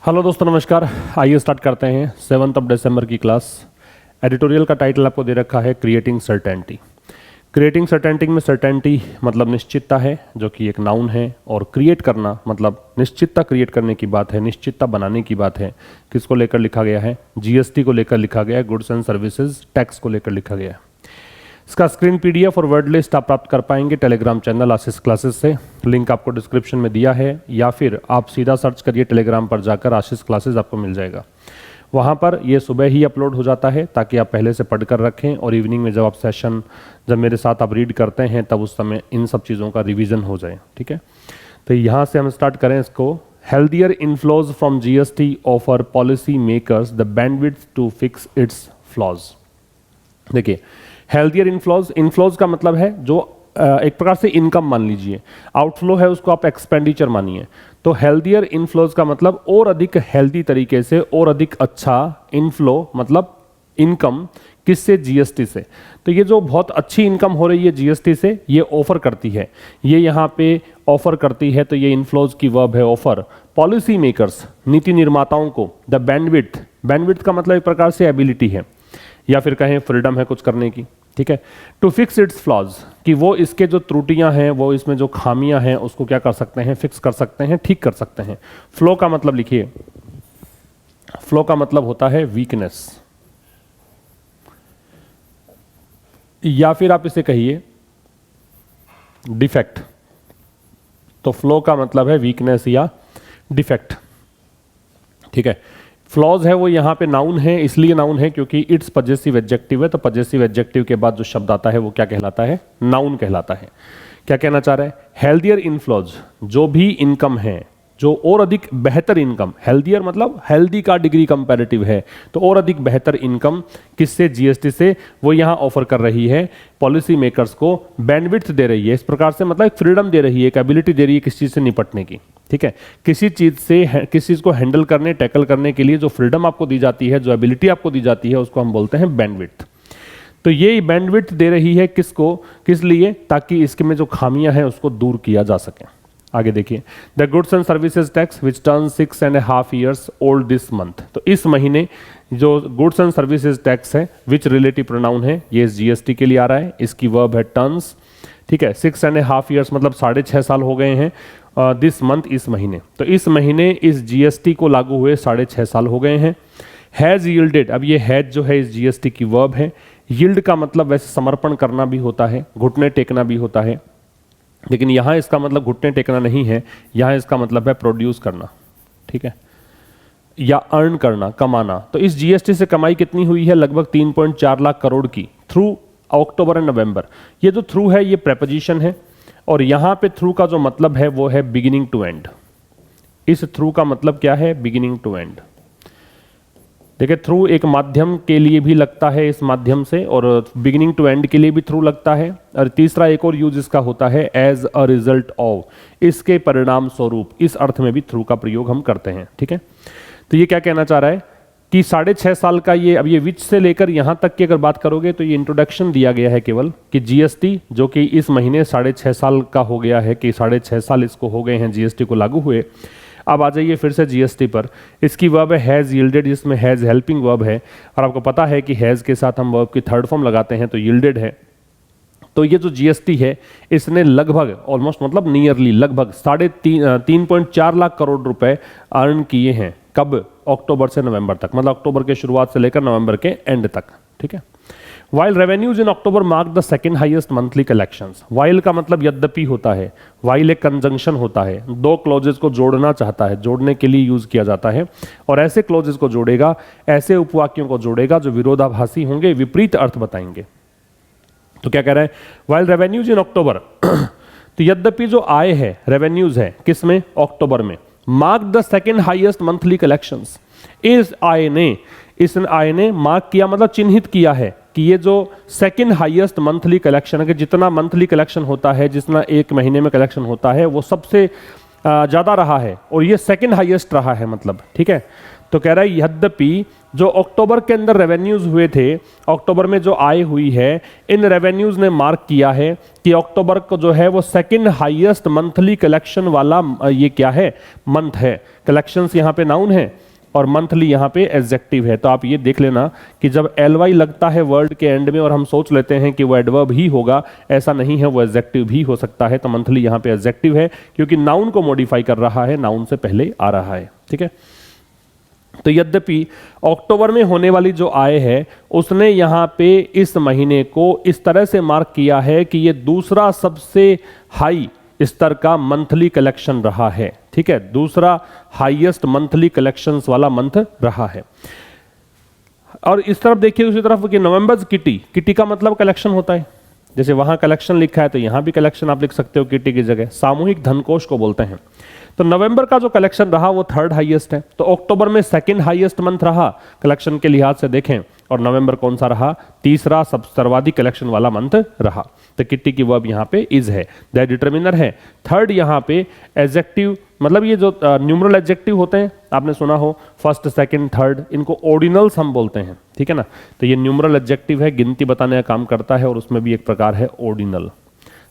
Hello दोस्तों, नमस्कार। आइए स्टार्ट करते हैं 7 दिसंबर की क्लास। एडिटोरियल का टाइटल आपको दे रखा है क्रिएटिंग सर्टेनिटी। क्रिएटिंग सर्टेनिटी में सर्टेनिटी मतलब निश्चितता है, जो कि एक नाउन है, और क्रिएट करना मतलब निश्चितता क्रिएट करने की बात है, निश्चितता बनाने की बात है। किसको लेकर लिखा गया है? जीएसटी को लेकर लिखा गया है, गुड्स एंड सर्विसेज टैक्स को लेकर लिखा गया है। इसका स्क्रीन पीडीएफ और वर्ड लिस्ट आप प्राप्त कर पाएंगे टेलीग्राम चैनल आशीष क्लासेस से। लिंक आपको डिस्क्रिप्शन में दिया है, या फिर आप सीधा सर्च करिए टेलीग्राम पर जाकर आशीष क्लासेस, आपको मिल जाएगा। वहाँ पर ये सुबह ही अपलोड हो जाता है ताकि आप पहले से पढ़कर रखें, और इवनिंग में जब आप सेशन जब मेरे साथ आप रीड करते हैं तब उस समय इन सब चीज़ों का रिविज़न हो जाए। ठीक है, तो यहाँ से हम स्टार्ट करें इसको। Healthier inflows from GST offer policy makers the bandwidth to fix its flaws. देखिए, हेल्दियर इनफ्लोज का मतलब है जो एक प्रकार से इनकम मान लीजिए, आउटफ्लो है उसको आप एक्सपेंडिचर मानिए। तो हेल्दियर इनफ्लोज का मतलब और अधिक हेल्दी तरीके से और अधिक अच्छा इनफ्लो मतलब इनकम किससे? जीएसटी से। तो ये जो बहुत अच्छी इनकम हो रही है जीएसटी से, ये ऑफर करती है, ये यहाँ पे ऑफर करती है। तो ये इनफ्लोज की वर्ब है ऑफर। पॉलिसी मेकर्स नीति निर्माताओं को द बैंडविड्थ का मतलब एक प्रकार से एबिलिटी है, या फिर कहें फ्रीडम है कुछ करने की। ठीक है, टू फिक्स इट्स फ्लॉज कि वो इसके जो त्रुटियां हैं, वो इसमें जो खामियां हैं उसको क्या कर सकते हैं? फिक्स कर सकते हैं, ठीक कर सकते हैं। फ्लो का मतलब लिखिए, फ्लो का मतलब होता है वीकनेस, या फिर आप इसे कहिए डिफेक्ट। तो फ्लो का मतलब है वीकनेस या डिफेक्ट। ठीक है, फ्लॉज है वो यहाँ पे नाउन है, इसलिए नाउन है क्योंकि इट्स पजेसिव एडजेक्टिव है। तो पजेसिव एडजेक्टिव के बाद जो शब्द आता है वो क्या कहलाता है? नाउन कहलाता है। क्या कहना चाह रहा है? हेल्दियर इनफ्लोज, जो भी इनकम है, जो और अधिक बेहतर इनकम। हेल्दियर मतलब हेल्दी का डिग्री कंपैरेटिव है, तो और अधिक बेहतर इनकम किससे? जीएसटी से। वो यहाँ ऑफर कर रही है पॉलिसी मेकर्स को, बैंडविड्थ दे रही है, इस प्रकार से मतलब एक फ्रीडम दे रही है, एक एबिलिटी दे रही है किस चीज़ से निपटने की। ठीक है, किसी चीज़ से किसी चीज़ को हैंडल करने, टैकल करने के लिए जो फ्रीडम आपको दी जाती है, जो एबिलिटी आपको दी जाती है, उसको हम बोलते हैं बैंडविड्थ। तो ये बैंडविड्थ दे रही है किसको? किस लिए? ताकि इसके में जो खामियां हैं उसको दूर किया जा सके। आगे देखिए, the goods and services tax which turn 6.5 years old this month. तो इस महीने जो गुड्स एंड सर्विसेज टैक्स है, विच रिलेटिव प्रोनाउन है, ये जीएसटी के लिए आ रहा है। इसकी वर्ब है टर्न्स। ठीक है, 6.5 years मतलब 6.5 साल हो गए हैं। दिस मंथ इस महीने, तो इस महीने इस जीएसटी को लागू हुए 6.5 साल हो गए हैं। हैज यील्डेड, अब ये हैज जो है इस जीएसटी की वर्ब है। यील्ड का मतलब वैसे समर्पण करना भी होता है, घुटने टेकना भी होता है, लेकिन यहाँ इसका मतलब घुटने टेकना नहीं है, यहाँ इसका मतलब है प्रोड्यूस करना। ठीक है, या अर्न करना, कमाना। तो इस जीएसटी से कमाई कितनी हुई है? लगभग 3.4 लाख करोड़ की, थ्रू अक्टूबर एंड नवंबर। ये जो थ्रू है ये प्रेपोजिशन है, और यहां पे थ्रू का जो मतलब है वो है बिगिनिंग टू एंड। इस थ्रू का मतलब क्या है? Beginning to end. देखिए, थ्रू एक माध्यम के लिए भी लगता है इस माध्यम से, और बिगिनिंग टू एंड के लिए भी थ्रू लगता है। और तीसरा एक और यूज इसका होता है एज अ रिजल्ट ऑफ, इसके परिणाम स्वरूप, इस अर्थ में भी थ्रू का प्रयोग हम करते हैं। ठीक है, तो ये क्या कहना चाह रहा है कि 6.5 साल का ये, अब ये विच से लेकर यहां तक की अगर बात करोगे तो ये इंट्रोडक्शन दिया गया है केवल कि जीएसटी जो कि इस महीने 6.5 साल का हो गया है, कि 6.5 साल इसको हो गए हैं जीएसटी को लागू हुए। अब आ जाइए फिर से जीएसटी पर। इसकी वर्ब है हैज यील्डेड, जिसमें हैज हेल्पिंग वर्ब है, और आपको पता है कि हैज के साथ हम वर्ब की थर्ड फॉर्म लगाते हैं, तो यील्डेड है। तो ये जो जीएसटी है इसने लगभग ऑलमोस्ट मतलब नियरली लगभग 3.4 लाख करोड़ रुपए अर्न किए हैं। कब? अक्टूबर से नवंबर तक, मतलब अक्टूबर के शुरुआत से लेकर नवंबर के एंड तक। ठीक है, while revenues in October mark the second highest monthly collections. While का मतलब यद्यपि होता है, वाइल एक कंजंक्शन होता है, दो क्लॉजेस को जोड़ना चाहता है, जोड़ने के लिए यूज किया जाता है, और ऐसे क्लॉजेस को जोड़ेगा, ऐसे उपवाक्यों को जोड़ेगा जो विरोधाभासी होंगे, विपरीत अर्थ बताएंगे। तो क्या कह रहा है? वाइल रेवेन्यूज इन अक्टूबर तो यद्यपि जो आय है, रेवेन्यूज है किसमें? अक्टूबर में। Mark the second highest monthly collections, इस आय ने मार्क किया मतलब चिन्हित किया है कि ये जो सेकंड हाईएस्ट मंथली कलेक्शन है, कि जितना मंथली कलेक्शन होता है, जितना एक महीने में कलेक्शन होता है, वो सबसे ज़्यादा रहा है और ये सेकंड हाईएस्ट रहा है मतलब, ठीक है। तो कह रहा है यद्यपि जो अक्टूबर के अंदर रेवेन्यूज हुए थे, अक्टूबर में जो आय हुई है, इन रेवेन्यूज ने मार्क किया है कि अक्टूबर को जो है वो सेकंड हाईएस्ट मंथली कलेक्शन वाला ये क्या है, मंथ है। कलेक्शंस यहाँ पे नाउन है और मंथली यहाँ पे एडजेक्टिव है। तो आप ये देख लेना कि जब ly लगता है वर्ड के एंड में और हम सोच लेते हैं कि वो एडवर्ब ही होगा, ऐसा नहीं है, वो एडजेक्टिव भी हो सकता है। तो मंथली यहाँ पे एडजेक्टिव है क्योंकि नाउन को मॉडिफाई कर रहा है, नाउन से पहले आ रहा है, ठीक है। तो यद्यपि अक्टूबर में होने वाली जो आय है उसने यहाँ पे इस महीने को इस तरह से मार्क किया है कि ये दूसरा सबसे हाई स्तर का मंथली कलेक्शन रहा है, ठीक है। दूसरा हाईएस्ट मंथली कलेक्शंस वाला मंथ रहा है। और इस तरफ देखिए दूसरी तरफ कि नवंबर किटी का मतलब कलेक्शन होता है। जैसे वहां कलेक्शन लिखा है तो यहां भी कलेक्शन आप लिख सकते हो किटी की जगह। सामूहिक धनकोष को बोलते हैं। तो नवंबर का जो कलेक्शन रहा वो थर्ड हाईएस्ट है। तो अक्टूबर में सेकंड हाईएस्ट मंथ रहा कलेक्शन के लिहाज से देखें, और नवंबर कौन सा रहा, तीसरा सर्वाधिक कलेक्शन वाला मंथ रहा। तो किट्टी की वर्ब यहाँ पे इज है, दैट डिटरमिनर है। थर्ड यहाँ पे एडजेक्टिव, मतलब ये जो न्यूमरल एडजेक्टिव होते हैं आपने सुना हो, फर्स्ट सेकंड थर्ड, इनको ऑर्डिनल्स हम बोलते हैं, ठीक है ना। तो ये न्यूमरल एडजेक्टिव है, गिनती बताने का काम करता है और उसमें भी एक प्रकार है ऑर्डिनल।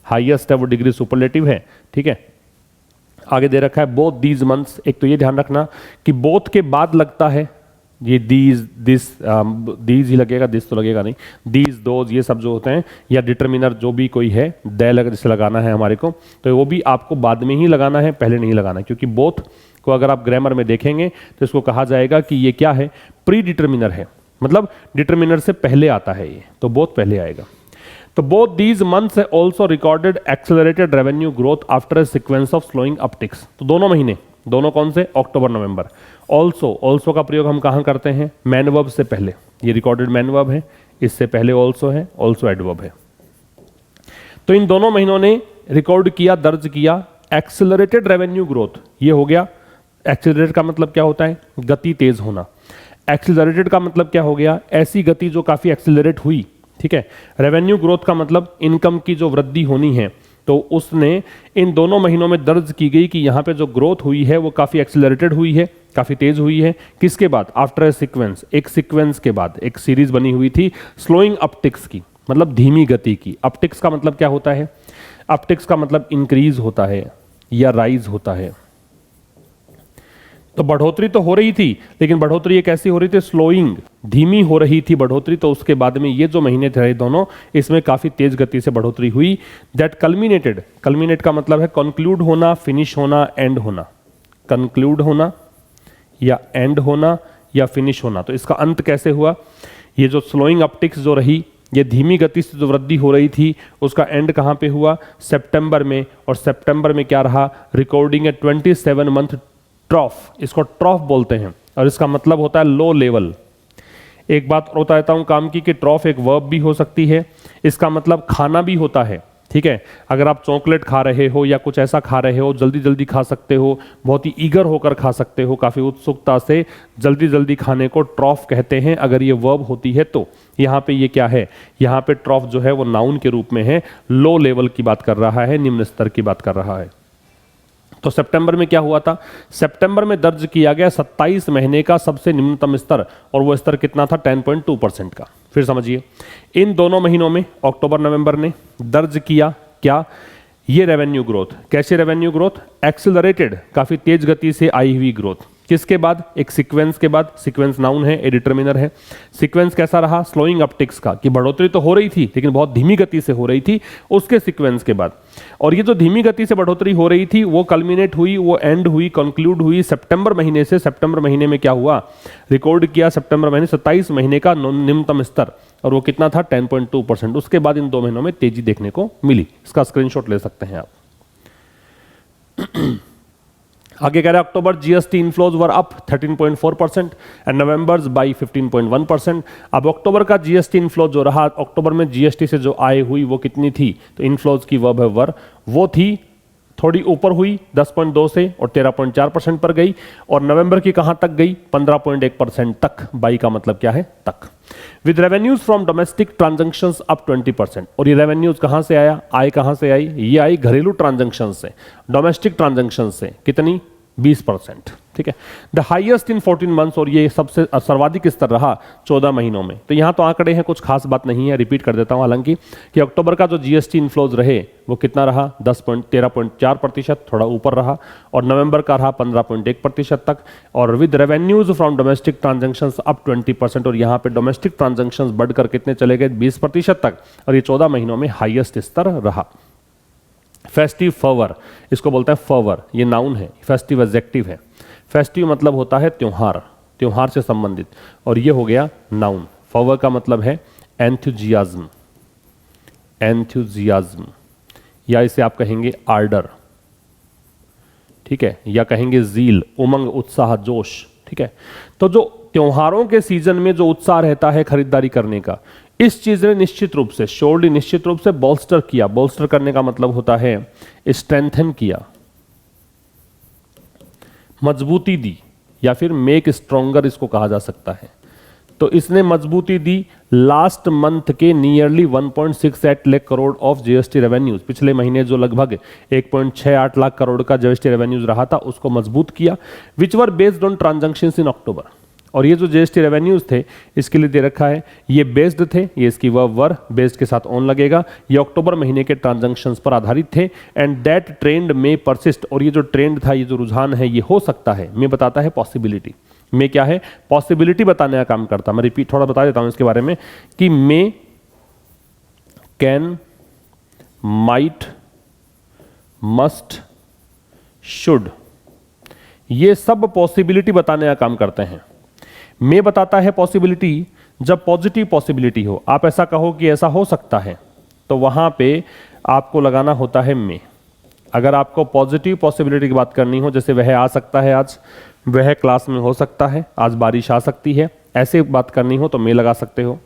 हाईएस्ट है वो डिग्री सुपरलेटिव है, ठीक है। आगे दे रखा है बोथ दीज मंथ्स। एक तो ये ध्यान रखना कि बोथ के बाद लगता है, ये दीज दीज ही लगेगा, दिस तो लगेगा नहीं, दीज दोज ये सब जो होते हैं, या डिटरमिनर जो भी कोई है, दे जिसे लगाना है हमारे को, तो वो भी आपको बाद में ही लगाना है, पहले नहीं लगाना। क्योंकि बोथ को अगर आप ग्रामर में देखेंगे तो इसको कहा जाएगा कि ये क्या है, प्री डिटरमिनर है, मतलब डिटरमिनर से पहले आता है ये, तो बोथ पहले आएगा। तो both these months also recorded accelerated revenue growth after a sequence of slowing upticks. तो दोनों महीने, दोनों कौन से, अक्टूबर नवंबर। ऑल्सो का प्रयोग हम कहां करते हैं, मैन वर्ब से पहले। ये रिकॉर्डेड मैन वर्ब है, इससे पहले ऑल्सो है, ऑल्सो एडवर्ब है। तो इन दोनों महीनों ने रिकॉर्ड किया, दर्ज किया एक्सेलरेटेड रेवेन्यू ग्रोथ। ये हो गया, एक्सेलरेट का मतलब क्या होता है, गति तेज होना। एक्सेलरेटेड का मतलब क्या हो गया, ऐसी गति जो काफी एक्सेलरेट हुई, ठीक है। रेवेन्यू ग्रोथ का मतलब इनकम की जो वृद्धि होनी है, तो उसने इन दोनों महीनों में दर्ज की गई कि यहां पे जो ग्रोथ हुई है वो काफी एक्सेलरेटेड हुई है, काफी तेज हुई है। किसके बाद, आफ्टर ए सीक्वेंस, एक सीक्वेंस के बाद, एक सीरीज बनी हुई थी स्लोइंग अपटिक्स की, मतलब धीमी गति की। अपटिक्स का मतलब क्या होता है, अपटिक्स का मतलब इंक्रीज होता है या राइज होता है। तो बढ़ोतरी तो हो रही थी, लेकिन बढ़ोतरी एक ऐसी हो रही थी, स्लोइंग, धीमी हो रही थी बढ़ोतरी। तो उसके बाद में ये जो महीने थे दोनों, इसमें काफी तेज गति से बढ़ोतरी हुई। दैट कल्मिनेटेड, कल्मिनेट का मतलब है कंक्लूड होना, फिनिश होना, एंड होना। कंक्लूड होना या एंड होना या फिनिश होना। तो इसका अंत कैसे हुआ, ये जो स्लोइंग अपटिक्स जो रही, ये धीमी गति से जो वृद्धि हो रही थी, उसका एंड कहां पे हुआ, सितंबर में। और सितंबर में क्या रहा, रिकॉर्डिंग ए 27 मंथ ट्रॉफ। इसको ट्रॉफ बोलते हैं और इसका मतलब होता है लो लेवल। एक बात और बताता हूं काम की कि ट्रॉफ एक वर्ब भी हो सकती है, इसका मतलब खाना भी होता है, ठीक है। अगर आप चॉकलेट खा रहे हो या कुछ ऐसा खा रहे हो, जल्दी जल्दी खा सकते हो, बहुत ही ईगर होकर खा सकते हो, काफी उत्सुकता से जल्दी जल्दी खाने को ट्रॉफ कहते हैं, अगर ये वर्ब होती है तो। यहाँ पे ये क्या है, यहाँ पे ट्रॉफ जो है वो नाउन के रूप में है, लो लेवल की बात कर रहा है, निम्न स्तर की बात कर रहा है। तो सितंबर में क्या हुआ था, सितंबर में दर्ज किया गया 27 महीने का सबसे निम्नतम स्तर, और वो स्तर कितना था, 10.2% का। फिर समझिए, इन दोनों महीनों में अक्टूबर नवंबर ने दर्ज किया क्या, ये रेवेन्यू ग्रोथ। कैसे रेवेन्यू ग्रोथ, एक्सेलरेटेड, काफी तेज गति से आई हुई ग्रोथ। किसके बाद, एक सीक्वेंस के बाद। सीक्वेंस नाउन है, ए डिटरमिनर है। सीक्वेंस कैसा रहा, स्लोइंग अपटिक्स का, कि बढ़ोतरी तो हो रही थी लेकिन बहुत धीमी गति से हो रही थी, उसके सीक्वेंस के बाद। और ये जो धीमी गति से बढ़ोतरी हो रही थी वो कल्मिनेट हुई, वो एंड हुई, कंक्लूड हुई सितंबर महीने से। सितंबर महीने में क्या हुआ, रिकॉर्ड किया सितंबर महीने 27 महीने का निम्नतम स्तर, और वो कितना था, 10.2%। उसके बाद इन 2 महीनों में तेजी देखने को मिली। इसका स्क्रीनशॉट ले सकते हैं आप। आगे कह रहा है October GST inflows were up 13.4% and November's by 15.1%। अब अक्टूबर का जीएसटी इनफ्लो जो रहा, अक्टूबर में जीएसटी से जो आय हुई वो कितनी थी, तो इनफ्लोज की वर्ब है वर, वो थी थोड़ी ऊपर हुई 10.2 से और 13.4% पर गई, और नवंबर की कहां तक गई 15.1% तक। बाई का मतलब क्या है, तक। With revenues from domestic transactions up 20%, और ये रेवेन्यूज कहां से आया, आय कहां से आई, ये आई घरेलू ट्रांजैक्शन से, डोमेस्टिक ट्रांजैक्शन से, कितनी 20%, ठीक है। द हाईएस्ट इन 14 मंथ्स, और ये सबसे सर्वाधिक स्तर रहा 14 महीनों में। तो यहां तो आंकड़े हैं, कुछ खास बात नहीं है, रिपीट कर देता हूं हालांकि, कि अक्टूबर का जो जीएसटी इनफ्लोज रहे वो कितना रहा 13.4%, थोड़ा ऊपर रहा, और नवंबर का रहा 15.1% तक, और with revenues from domestic transactions up 20%, और यहां पे डोमेस्टिक ट्रांजैक्शंस बढ़कर कितने चले गए 20% तक, और ये 14 महीनों में हाईएस्ट स्तर रहा। फेस्टिव फर्वर, इसको बोलते हैं फर्वर, ये नाउन है, फेस्टिव एडजेक्टिव है। फेस्टिव मतलब होता है त्योहार, त्योहार से संबंधित, और ये हो गया नाउन। फर्वर का मतलब है एंथुजियाज्म, एंथुजियाज्म, या इसे आप कहेंगे आर्डर, ठीक है, या कहेंगे जील, उमंग, उत्साह, जोश, ठीक है। तो जो त्योहारों के सीजन में जो उत्साह रहता है खरीदारी करने का, इस चीज ने निश्चित रूप से, श्योरली निश्चित रूप से बोल्स्टर किया। बोल्स्टर करने का मतलब होता है स्ट्रेंथन किया, मजबूती दी, या फिर मेक स्ट्रॉन्गर इसको कहा जा सकता है। तो इसने मजबूती दी लास्ट मंथ के nearly 1.68 lakh crore of GST revenues, पिछले महीने जो लगभग 1.68 लाख करोड़ का जीएसटी रेवेन्यूज रहा था उसको मजबूत किया, विच वर बेस्ड ऑन ट्रांजैक्शंस इन अक्टूबर। और ये जो जीएसटी रेवेन्यूज थे इसके लिए दे रखा है, ये बेस्ड थे, ये इसकी वर बेस्ड के साथ ऑन लगेगा, ये अक्टूबर महीने के ट्रांजैक्शंस पर आधारित थे, एंड दैट ट्रेंड में परसिस्ट, और ये जो ट्रेंड था, ये जो रुझान है, ये हो सकता है, मैं बताता है पॉसिबिलिटी, में क्या है, पॉसिबिलिटी बताने का काम करता। मैं रिपीट थोड़ा बता देता हूं इसके बारे में, कि मे, कैन, माइट, मस्ट, शुड, ये सब पॉसिबिलिटी बताने का काम करते हैं। मैं बताता है पॉसिबिलिटी जब पॉजिटिव पॉसिबिलिटी हो, आप ऐसा कहो कि ऐसा हो सकता है, तो वहां पे आपको लगाना होता है में। अगर आपको पॉजिटिव पॉसिबिलिटी की बात करनी हो, जैसे वह आ सकता है आज, वह क्लास में हो सकता है, आज बारिश आ सकती है, ऐसे बात करनी हो तो में लगा सकते हो।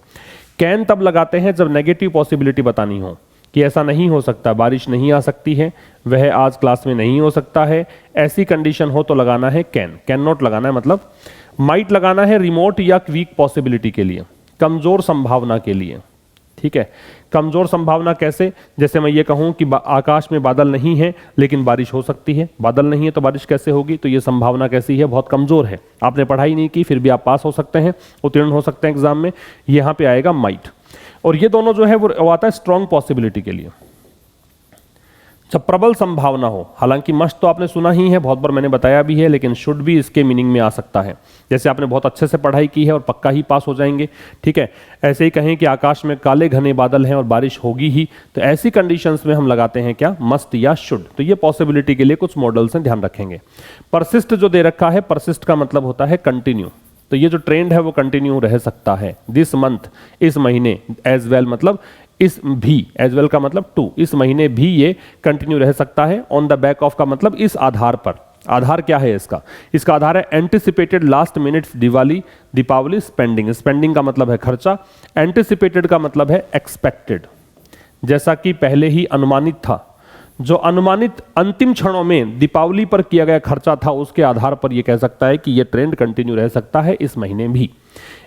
कैन तब लगाते हैं जब नेगेटिव पॉसिबिलिटी बतानी हो, कि ऐसा नहीं हो सकता, बारिश नहीं आ सकती है, वह आज क्लास में नहीं हो सकता है, ऐसी कंडीशन हो तो लगाना है कैन। कैन नॉट लगाना है, मतलब माइट लगाना है रिमोट या वीक पॉसिबिलिटी के लिए, कमजोर संभावना के लिए, ठीक है। कमजोर संभावना कैसे, जैसे मैं ये कहूं कि आकाश में बादल नहीं है लेकिन बारिश हो सकती है, बादल नहीं है तो बारिश कैसे होगी, तो ये संभावना कैसी है, बहुत कमजोर है, आपने पढ़ाई नहीं की फिर भी आप पास हो सकते हैं, उत्तीर्ण हो सकते हैं एग्जाम में, यहां पे आएगा माइट। और ये दोनों जो है वो आता है स्ट्रॉन्ग पॉसिबिलिटी के लिए। जब प्रबल संभावना हो, हालांकि मस्ट तो आपने सुना ही है, बहुत बार मैंने बताया भी है, लेकिन शुड भी इसके मीनिंग में आ सकता है। जैसे आपने बहुत अच्छे से पढ़ाई की है और पक्का ही पास हो जाएंगे, ठीक है, ऐसे ही कहें कि आकाश में काले घने बादल हैं और बारिश होगी ही, तो ऐसी कंडीशंस में हम लगाते हैं क्या, मस्ट या शुड। तो ये पॉसिबिलिटी के लिए कुछ मॉडल्स हैं, ध्यान रखेंगे। परसिस्ट जो दे रखा है, परसिस्ट का मतलब होता है कंटिन्यू, तो ये जो ट्रेंड है वो कंटिन्यू रह सकता है। दिस मंथ, इस महीने, एज वेल मतलब इस भी, एज वेल का मतलब टू, इस महीने भी ये कंटिन्यू रह सकता है। ऑन द बैक ऑफ का मतलब इस आधार पर, आधार क्या है इसका, इसका आधार है anticipated last minute Deepavali spending. Spending का मतलब है खर्चा, एंटिसिपेटेड का मतलब है एक्सपेक्टेड, जैसा कि पहले ही अनुमानित था। जो अनुमानित अंतिम क्षणों में दीपावली पर किया गया खर्चा था, उसके आधार पर यह कह सकता है कि यह ट्रेंड कंटिन्यू रह सकता है इस महीने भी।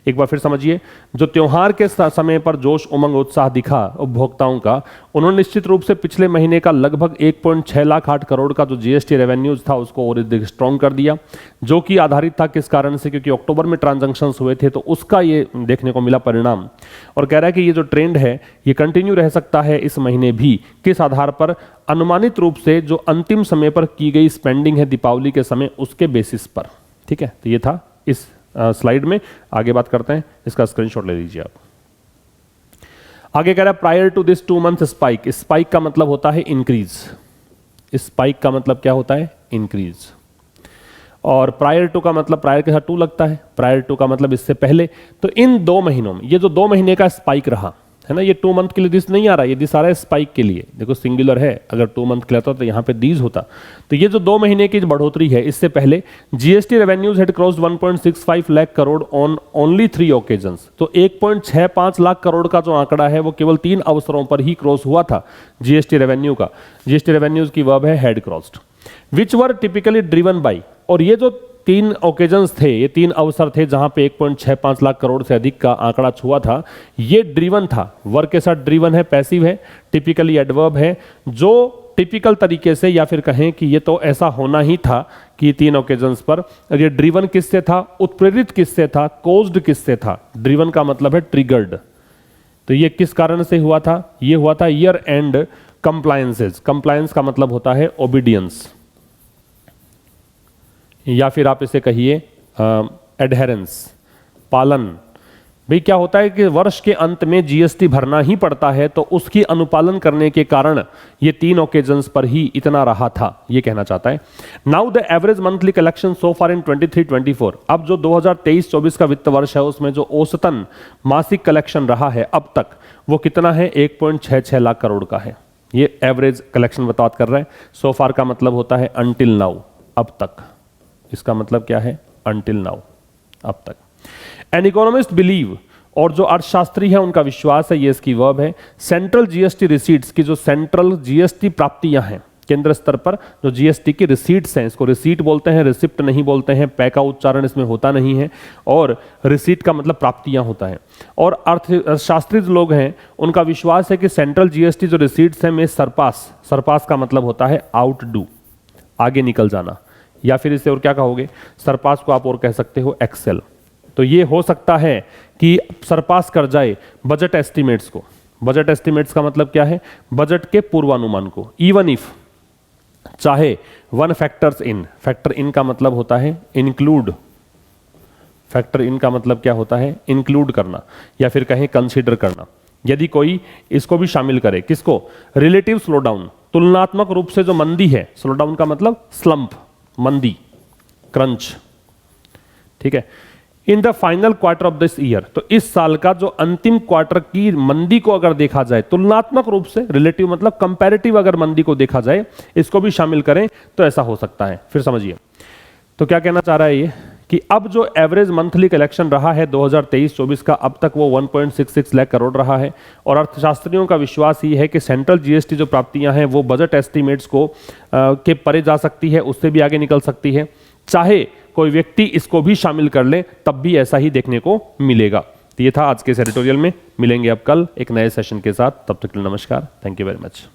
एक बार फिर समझिए, जो त्योहार के समय पर जोश उमंग उत्साह दिखा उपभोक्ताओं का, उन्होंने निश्चित रूप से पिछले महीने का लगभग 1.6 लाख 8 करोड़ का जो जीएसटी रेवेन्यूज था उसको और स्ट्रॉन्ग कर दिया, जो कि आधारित था किस कारण से, क्योंकि अक्टूबर में ट्रांजैक्शंस हुए थे, तो उसका ये देखने को मिला परिणाम। और कह रहा है कि ये जो ट्रेंड है ये कंटिन्यू रह सकता है इस महीने भी, किस आधार पर, अनुमानित रूप से जो अंतिम समय पर की गई स्पेंडिंग है दीपावली के समय, उसके बेसिस पर, ठीक है। तो ये था इस स्लाइड में। आगे बात करते हैं, इसका स्क्रीनशॉट ले लीजिए आप। आगे कह रहा है prior to this 2 month spike. Spike का मतलब होता है इंक्रीज, स्पाइक का मतलब क्या होता है, इंक्रीज। और प्रायर टू का मतलब, प्रायर के साथ टू लगता है, प्रायर टू का मतलब इससे पहले। तो इन 2 महीनों में ये जो 2 महीने का स्पाइक रहा है ना, ये 2 मंथ के लिए दिस नहीं आ रहा, ये दिस आ रहा है स्पाइक के लिए। देखो सिंगुलर है, अगर 2 मंथ के लिए आता तो यहाँ पे दीज होता। तो ये जो 2 महीने की बढ़ोतरी है, इससे पहले GST revenues had crossed 1.65 lakh crore on only 3 occasions. तो 1.65 लाख करोड़ का जो आंकड़ा है वो केवल 3 अवसरों पर ही क्रॉस हुआ था जीएसटी रेवेन्यू का। जीएसटी रेवेन्यूज की वर्ब है had crossed, which were typically driven by. और ये जो 3 ओकेजन्स थे, ये 3 अवसर थे जहां पे 1.65 लाख करोड़ से अधिक का आंकड़ा छुआ था, ये ड्रिवन था। वर्ब के साथ ड्रिवन है, पैसिव है, टिपिकली एडवर्ब है, जो टिपिकल तरीके से या फिर कहें कि ये तो ऐसा होना ही था कि 3 ओकेजन्स पर। ये ड्रिवन किससे था, उत्प्रेरित किससे था, कोज्ड किससे था। ड्रिवन का मतलब है ट्रिगर्ड। तो ये किस कारण से हुआ था, ये हुआ था ईयर एंड कंप्लायंसेस। कंप्लायंस का मतलब होता है ओबीडियंस, या फिर आप इसे कहिए एडहेरेंस, पालन। भाई क्या होता है कि वर्ष के अंत में जीएसटी भरना ही पड़ता है, तो उसकी अनुपालन करने के कारण ये 3 ओकेजन्स पर ही इतना रहा था, ये कहना चाहता है। Now the average monthly collection so far in 23-24, अब जो 2023-24 का वित्त वर्ष है उसमें जो औसतन मासिक कलेक्शन रहा है अब तक, वो कितना है, 1.66 लाख करोड़ का है। ये एवरेज कलेक्शन बात कर रहा है। सो फार का मतलब होता है अनटिल नाउ, अब तक। इसका मतलब क्या है, अनटिल नाउ, अब तक। एन इकोनॉमिस्ट बिलीव, और जो अर्थशास्त्री है उनका विश्वास है, ये इसकी वर्ब है, सेंट्रल जीएसटी रिसीट्स की जो सेंट्रल जीएसटी प्राप्तियां हैं केंद्र स्तर पर, जो जीएसटी की रिसीट्स हैं, इसको रिसीट बोलते हैं, रिसिप्ट नहीं बोलते हैं, पै का उच्चारण इसमें होता नहीं है, और रिसीट का मतलब प्राप्तियां होता है। और अर्थशास्त्री जो लोग हैं उनका विश्वास है कि सेंट्रल जीएसटी जो रिसीट्स हैं में सरपास, सरपास का मतलब होता है आउट डू, आगे निकल जाना, या फिर इसे और क्या कहोगे, सरपास को आप और कह सकते हो एक्सेल। तो ये हो सकता है कि सरपास कर जाए बजट एस्टिमेट्स को। बजट एस्टिमेट्स का मतलब क्या है, बजट के पूर्वानुमान को। इवन इफ, चाहे 1 फैक्टर्स इन, फैक्टर इन का मतलब होता है इंक्लूड, फैक्टर इन का मतलब क्या होता है, इंक्लूड करना, या फिर कहें कंसीडर करना। यदि कोई इसको भी शामिल करे, किसको, रिलेटिव स्लोडाउन, तुलनात्मक रूप से जो मंदी है, स्लोडाउन का मतलब स्लंप, मंदी, क्रंच, ठीक है, in the final quarter of this year. तो इस साल का जो अंतिम क्वार्टर की मंदी को अगर देखा जाए, तुलनात्मक रूप से, रिलेटिव मतलब कंपैरेटिव, अगर मंदी को देखा जाए, इसको भी शामिल करें तो ऐसा हो सकता है। फिर समझिए, तो क्या कहना चाह रहा है ये, कि अब जो एवरेज मंथली कलेक्शन रहा है 2023-24 का, अब तक वो 1.66 लाख करोड़ रहा है। और अर्थशास्त्रियों का विश्वास ये है कि सेंट्रल जीएसटी जो प्राप्तियां हैं वो बजट एस्टिमेट्स को के परे जा सकती है, उससे भी आगे निकल सकती है। चाहे कोई व्यक्ति इसको भी शामिल कर ले तब भी ऐसा ही देखने को मिलेगा। तो ये था आज के इस एडिटोरियल में। मिलेंगे अब कल एक नए सेशन के साथ, तब तक के लिए नमस्कार, थैंक यू वेरी मच।